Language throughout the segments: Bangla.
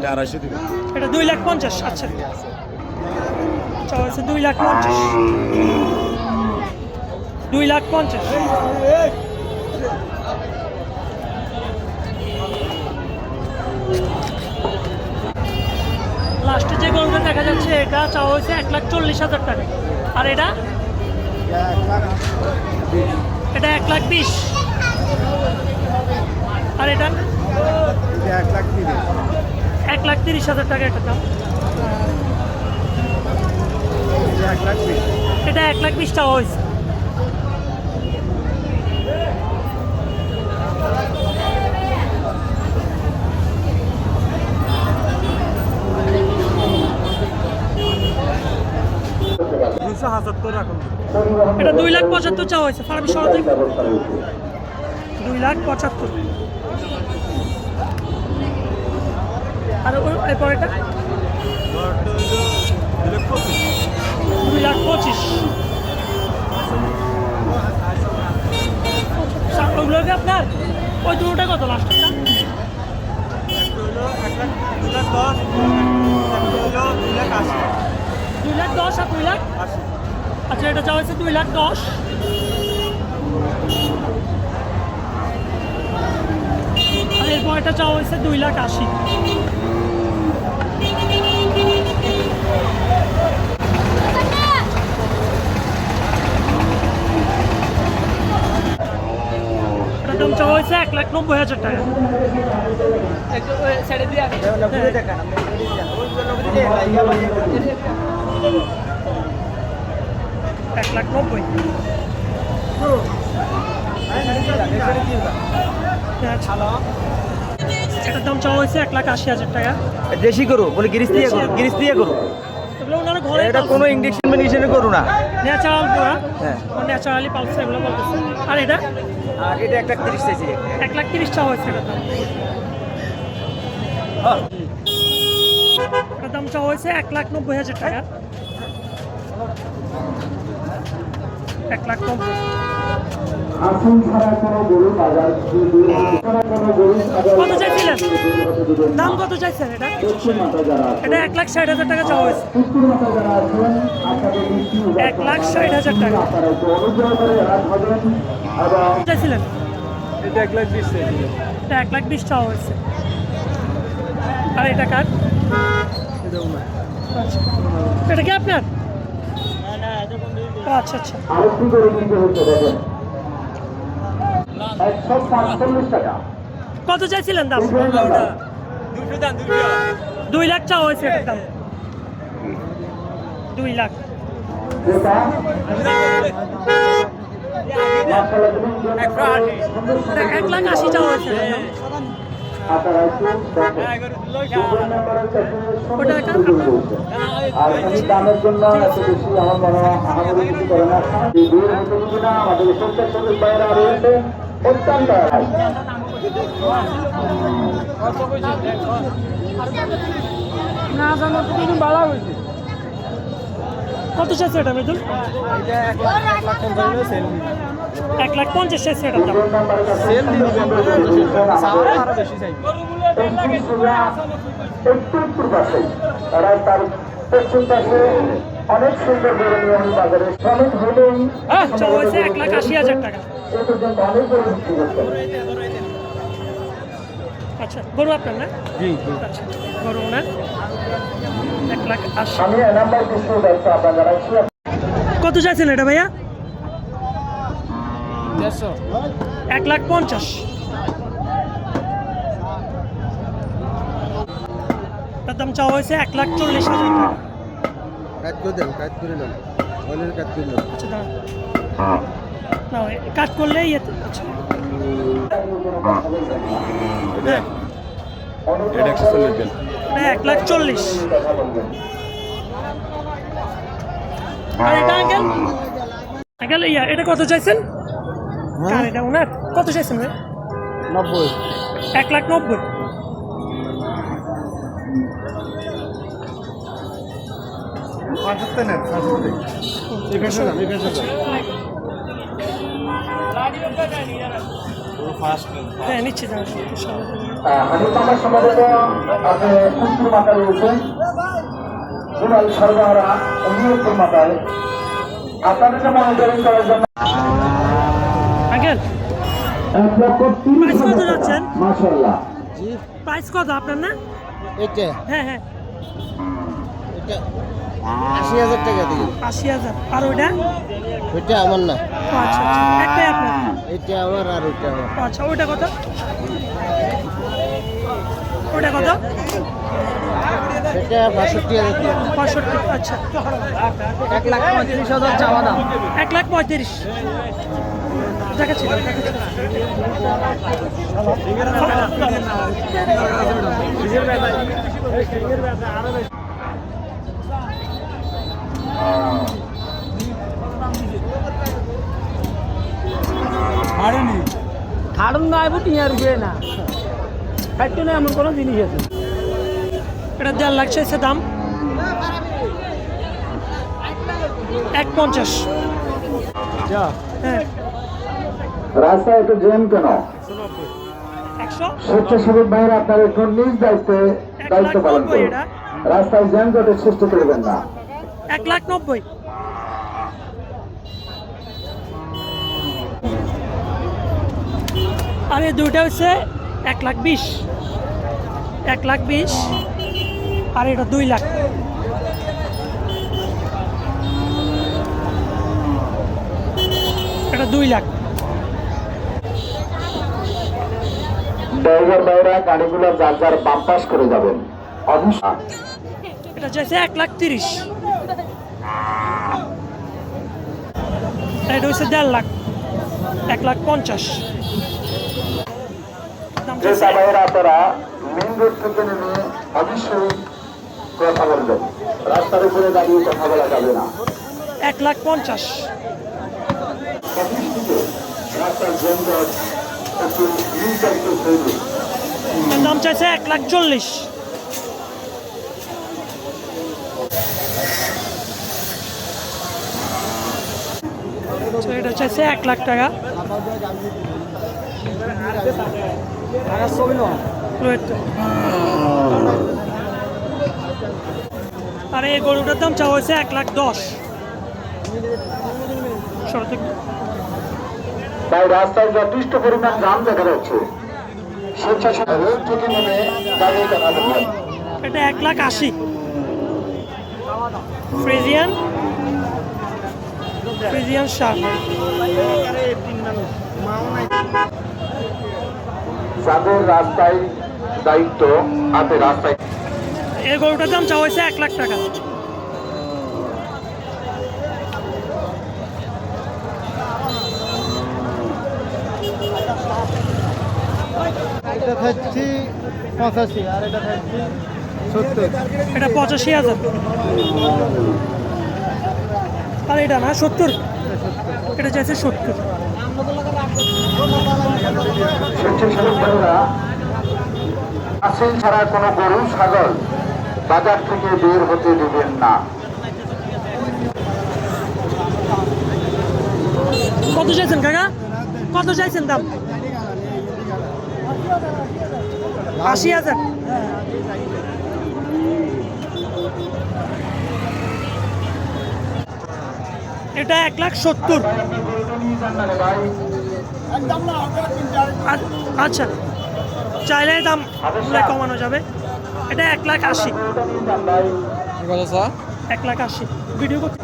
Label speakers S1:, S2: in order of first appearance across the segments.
S1: এটা 250 দিবেন।
S2: এটা 2,50,000। আচ্ছা চাওয়া 2,50,000, 2,50,000। লাস্টে যে গরুটা দেখা যাচ্ছে এটা চাওয়া হয়েছে 1,40,000 টাকা। আর এটা 1,20,000। আর এটা 1,30,000 টাকা একটা দাম। এটা 1,20,000 টাকা হয়েছে। এটা 2,75,000 চাওয়া হয়েছে। ফার্মি সরাতে 2,75,000। আর এরপর এটা 2,25,000। ওগুলো কি আপনার? ওই দুটোটা কত লাস্টটা? 2,10,000 আর 2,80,000। আচ্ছা এটা চাওয়া হয়েছে 2,10,000। আর এরপর এটা চাওয়া হয়েছে 2,80,000। এটার দাম চাওয়া হয়েছে 1,90,000 টাকা। 1,90,000। এটার দাম চাওয়া হয়েছে 1,80,000 টাকা।
S3: দেশি গরু বলে গিরিশ দিয়ে গরু।
S2: এগুলো ওনারা ঘরে
S3: এটা কোনো ইঞ্জেকশন মেডিসিনের গরু না,
S2: ন্যাচারাল পুরা।
S3: হ্যাঁ
S2: ন্যাচারালি পালছে এগুলো বলতেছে। আর এটা
S3: আর এটা 1,30,000 চাইছি।
S2: 1,30,000 চাওয়া হয়েছে এটার দাম। এটার দাম চাওয়া হয়েছে 1,90,000 টাকা। 1,90,000। কত চাইছিলেন? দাম কত চাইছেন এটা? এটা 1,60,000 টাকা চাওয়া হয়েছে। 1,60,000 টাকা চাইছিলেন?
S1: এটা 1,20,000 চাইছি।
S2: এটা 1,20,000 চাওয়া হয়েছে। আর এটা কার? আচ্ছা এটা কি আপনার? ও আচ্ছা আচ্ছা। কত চাইছিলেন দাম? 2,00,000 চাওয়া হয়েছে এটার দাম। 2,00,000। 1,80,000 চাওয়া হয়েছে।
S4: দামের জন্য এত বেশি আমার মনে হয় আমাদের কিছু করে না। আমাদের সত্যি বাইরে রয়েছে অত্যন্ত
S2: না জানো তো কিন্তু ভালো হয়েছে। কত চাইছে এটা মৃদুল? 1,50,000 চাইছে এটার দাম।
S4: অনেক সুন্দর গরু নিয়ে বাজারে শ্রমিক হলেই
S2: চাওয়া হয়েছে 1,80,000 টাকা।
S4: অনেক গরু বিক্রি করতে।
S2: আচ্ছা গরু আপনার না?
S1: জি
S2: আচ্ছা গরু ওনার 1,80,000।
S4: আমি নাম্বার কিছু ব্যবসা আপনার জানাচ্ছি।
S2: কত চাইছেন এটা ভাইয়া? 1,50,000। তার দাম চাওয়া হয়েছে 1,40,000 টাকা।
S1: কাট করে দেন, কাট করে নেন, অনেক কাট করে নেন।
S2: আচ্ছা দাঁড়ান না কাট করলে আচ্ছা
S1: এটা 140 দেন।
S2: 1,40,000। আর এটা আঙ্কেল আঙ্কেল এটা কত চাইছেন? কার এটা ওনার? কত চাইছেন ভাই?
S1: 90।
S2: 1,90,000। হ্যাঁ নিচ্ছি দাঁড়ান।
S4: হানিফ মামা সম্ভবত আপনি কুকুর মাথায় রয়েছেন, জুনাল সরবরাহরা অন্যতম মাথায় আপনাদেরকে মনিটরিং করার জন্য
S2: আঙ্কেল
S4: 1,30,000
S2: কত যাচ্ছেন?
S4: মাশাআল্লাহ।
S1: জি
S2: প্রাইস কত আপনার না?
S1: এটা
S2: হ্যাঁ হ্যাঁ
S1: এটা 80,000 টাকা দিই।
S2: 80,000। আর ওইটা?
S1: ওইটা আমার না,
S2: ও আচ্ছা আচ্ছা, একটাই আপনার?
S1: এটা আমার আর ওইটা আমার।
S2: ও আচ্ছা, ওইটা কত? ওইটা কত?
S1: এটা 65,000 টাকা।
S2: 65। আচ্ছা,
S3: 1,35,000 চাওয়া দাম।
S2: 1,35,000 দেখাচ্ছি।
S3: হাড়ুন না আইব টিয়া রুবে না খাইতে না এমন কোনো জিনিস আছে।
S2: এটা 1.5 লাখ চাইছে দাম। 1,50। হ্যাঁ,
S4: রাস্তায় একটু জ্যাম কেন?
S2: 100।
S4: স্বেচ্ছাসেবক ভাইরা আপনার একটু নিজ দায়িত্বে দায়িত্ব পালন করুন। রাস্তায় জ্যাম জটের সৃষ্টি করবেন না।
S2: 1,90,000। আর এই দুইটা হচ্ছে 1,20,000। 1,20,000 আর এটা 2 লাখ। এটা 2 লাখ।
S4: ড্রাইভার ভাইরা গাড়িগুলো যার যার বাম পাশ করে যাবেন অবশ্যই।
S2: এটা চাইছে 1,30,000। এটা হচ্ছে 1.5 লাখ। 1,50,000 দাম
S4: যে
S2: চাইছে।
S4: ভাইরা আপনারা মেন রোড থেকে নেমে অবশ্যই কথা বলবেন, রাস্তার উপরে দাঁড়িয়ে কথা বলা যাবে না।
S2: 1,50,000।
S4: অফিস থেকে রাস্তার জ্যাম জট একটু নিজ দায়িত্ব তৈরি।
S2: এর দাম চাইছে 1,40,000। তো এটা চাইছে 1 লাখ টাকা। আর এই গরুটার দাম চাওয়া হয়েছে 1,10,000।
S4: তাই রাস্তায় যথেষ্ট পরিমাণ জাম দেখা যাচ্ছে। স্বেচ্ছাসেবক রোড থেকে নেমে দাঁড়িয়ে কথা বলবেন।
S2: এটা 1,80,000। Friesian shirt.
S4: যাদের রাস্তায় দায়িত্ব হাতে রাস্তায়
S2: এই গরুটার দাম চাওয়া হয়েছে 1 লাখ টাকা।
S1: এটা থাকছি 85 আর এটা থাকছি 70।
S2: এটা 85,000। আর এটা না 70। এটা চাইছে 70।
S4: স্বেচ্ছাসেবক ভাইরা আসেন ছাড়া কোনো গরু ছাগল বাজার থেকে বের হতে দেবেন না।
S2: কত চাইছেন কাকা? কত চাইছেন দাম? 80,000। এটা 1,70,000। আচ্ছা, চাইলে দাম কমানো যাবে। এটা 1,80,000। 1,80,000 ভিডিও করতে।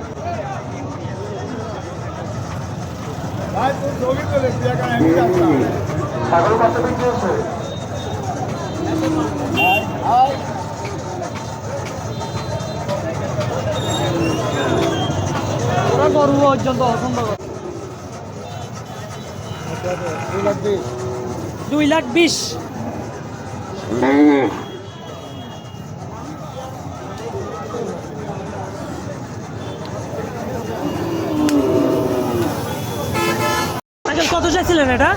S4: ছাগল কত বিক্রি হচ্ছে?
S3: ওরা গরু পর্যন্ত পছন্দ করে।
S2: 2,20,000। আচ্ছা, কত চাইছিলেন এটা?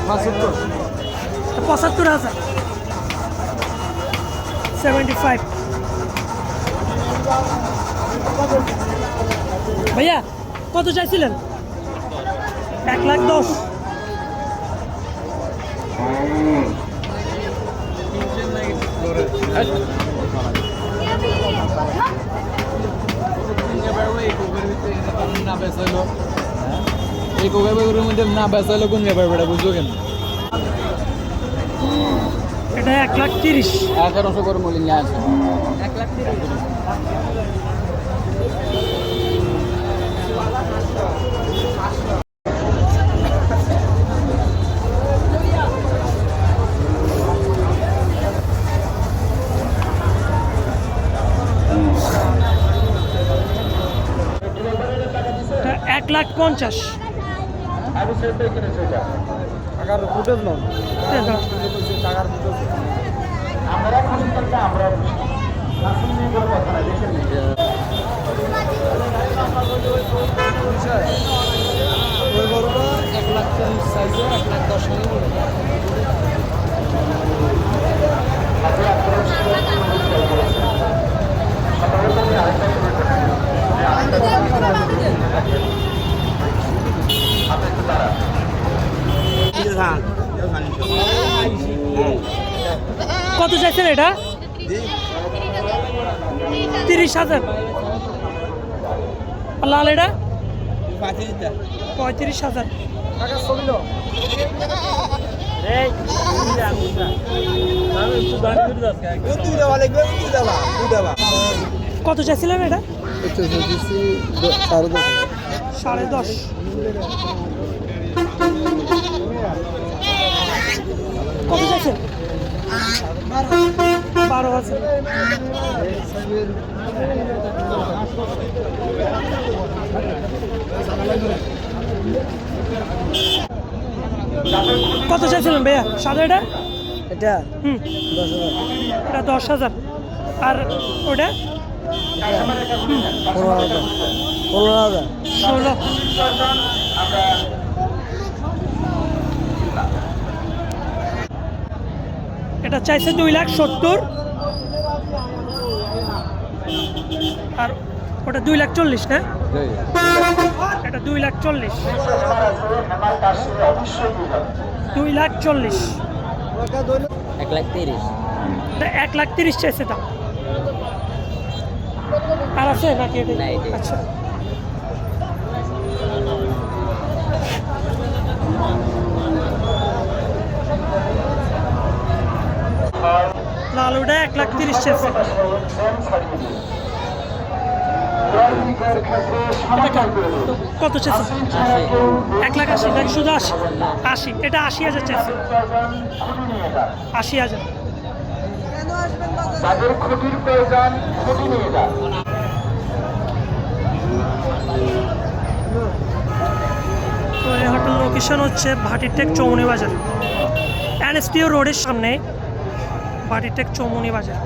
S2: 75,000। 75। ভাইয়া কত চাইছিলেন? 1,10,000।
S5: এই কোকা বেগুনের মধ্যে না বেচা হলো কোন ব্যাপার বেটা বুঝলো কেন
S2: এটা 1,30,000
S5: 1100 করে মূল্য নিয়ে আসে
S2: এটা 1,50,000
S1: টাকার ফুটেজ নাও টাকার ফুটেজ
S4: আমরা খুশি থাকলে আমরা খুশি আসলে নিয়ে কোনো কথা নাই দেখেন
S1: ওই গরুটা
S5: 1,40,000 সাইজে 1,10,000
S2: কত চাইছেন এটা 30,000 আর লাল এটা 35,000
S1: টাকা ছবি দাও তুই দেওয়া লাগবে তুই দেওয়া তুই দেওয়া
S2: কত চাইছিলেন এটা
S1: আচ্ছা দিচ্ছি 10.5
S2: 10.5 কত চাইছেন 12,000 কত চাইছিলেন ভাইয়া সাদা এটা
S1: এটা
S2: হুম
S1: 10,000
S2: এটা 10,000 আর ওটা
S1: 15,000 15,000
S2: 16 এটা চাইছে 2,70,000 আর ওটা 2,40,000 না এটা 2,40,000 2,40,000
S5: 1,30,000
S2: এটা 1,30,000 চাইছে দাম আর আছে নাকি এটা
S5: না, এটাই।
S2: আচ্ছা লাল ওটা 1,30,000 চাইছে এটা কত চাইছে 1,80,000 নাকি শুধু 80 এটা 80,000 চাইছে 80,000
S4: তাদের খুঁটির প্রয়োজন খুঁটি নিয়ে যান
S2: তো এই হোটেল লোকেশন হচ্ছে ভাটিরটেক চৌমুনি বাজার এনএসটিও রোডের সামনে ভাটিরটেক চৌমুনি বাজার